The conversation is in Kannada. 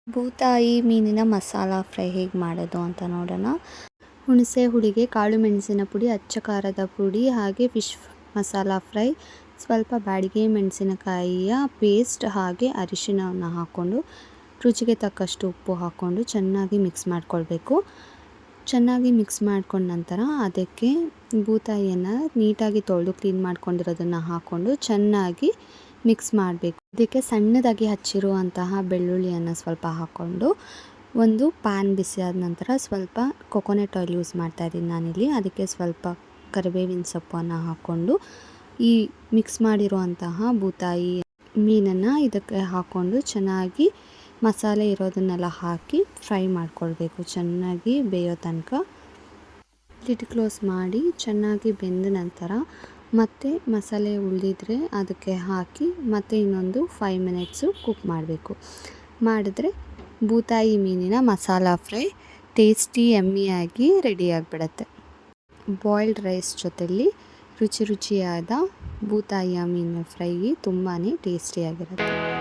ಬೂತಾಯಿ ಮೀನಿನ ಮಸಾಲ ಫ್ರೈ ಹೇಗೆ ಮಾಡೋದು ಅಂತ ನೋಡೋಣ. ಹುಣಸೆ ಹುಳಿಗೆ ಕಾಳು ಮೆಣಸಿನ ಪುಡಿ, ಅಚ್ಚ ಖಾರದ ಪುಡಿ, ಹಾಗೆ ಫಿಶ್ ಮಸಾಲ ಫ್ರೈ, ಸ್ವಲ್ಪ ಬ್ಯಾಡಗಿ ಮೆಣಸಿನಕಾಯಿಯ ಪೇಸ್ಟ್, ಹಾಗೆ ಅರಿಶಿಣವನ್ನು ಹಾಕ್ಕೊಂಡು ರುಚಿಗೆ ತಕ್ಕಷ್ಟು ಉಪ್ಪು ಹಾಕ್ಕೊಂಡು ಚೆನ್ನಾಗಿ ಮಿಕ್ಸ್ ಮಾಡಿಕೊಳ್ಬೇಕು. ಚೆನ್ನಾಗಿ ಮಿಕ್ಸ್ ಮಾಡ್ಕೊಂಡ ನಂತರ ಅದಕ್ಕೆ ಬೂತಾಯಿಯನ್ನು ನೀಟಾಗಿ ತೊಳೆದು ಕ್ಲೀನ್ ಮಾಡ್ಕೊಂಡಿರೋದನ್ನು ಹಾಕ್ಕೊಂಡು ಚೆನ್ನಾಗಿ ಮಿಕ್ಸ್ ಮಾಡಬೇಕು. ಇದಕ್ಕೆ ಸಣ್ಣದಾಗಿ ಹಚ್ಚಿರುವಂತಹ ಬೆಳ್ಳುಳ್ಳಿಯನ್ನು ಸ್ವಲ್ಪ ಹಾಕ್ಕೊಂಡು ಒಂದು ಪ್ಯಾನ್ ಬಿಸಿ ಆದ ನಂತರ ಸ್ವಲ್ಪ ಕೊಕೊನೆಟ್ ಆಯಿಲ್ ಯೂಸ್ ಮಾಡ್ತಾಯಿದ್ದೀನಿ ನಾನಿಲ್ಲಿ. ಅದಕ್ಕೆ ಸ್ವಲ್ಪ ಕರಿಬೇವಿನ ಸೊಪ್ಪನ್ನು ಹಾಕ್ಕೊಂಡು ಈ ಮಿಕ್ಸ್ ಮಾಡಿರುವಂತಹ ಬೂತಾಯಿ ಮೀನನ್ನು ಇದಕ್ಕೆ ಹಾಕ್ಕೊಂಡು ಚೆನ್ನಾಗಿ ಮಸಾಲೆ ಇರೋದನ್ನೆಲ್ಲ ಹಾಕಿ ಫ್ರೈ ಮಾಡ್ಕೊಳ್ಬೇಕು. ಚೆನ್ನಾಗಿ ಬೇಯೋ ತನಕ ಲಿಡ್ ಕ್ಲೋಸ್ ಮಾಡಿ ಚೆನ್ನಾಗಿ ಬೆಂದ ನಂತರ ಮತ್ತೆ ಮಸಾಲೆ ಉಳಿದಿದ್ರೆ ಅದಕ್ಕೆ ಹಾಕಿ ಮತ್ತೆ ಇನ್ನೊಂದು 5 ಮಿನಿಟ್ಸು ಕುಕ್ ಮಾಡಬೇಕು. ಮಾಡಿದ್ರೆ ಬೂತಾಯಿ ಮೀನಿನ ಮಸಾಲ ಫ್ರೈ ಟೇಸ್ಟಿ ಯಮ್ಮಿಯಾಗಿ ರೆಡಿಯಾಗಿಬಿಡತ್ತೆ. ಬಾಯ್ಲ್ಡ್ ರೈಸ್ ಜೊತೆಲಿ ರುಚಿಯಾದ ಬೂತಾಯಿಯ ಮೀನು ಫ್ರೈ ತುಂಬಾ ಟೇಸ್ಟಿಯಾಗಿರುತ್ತೆ.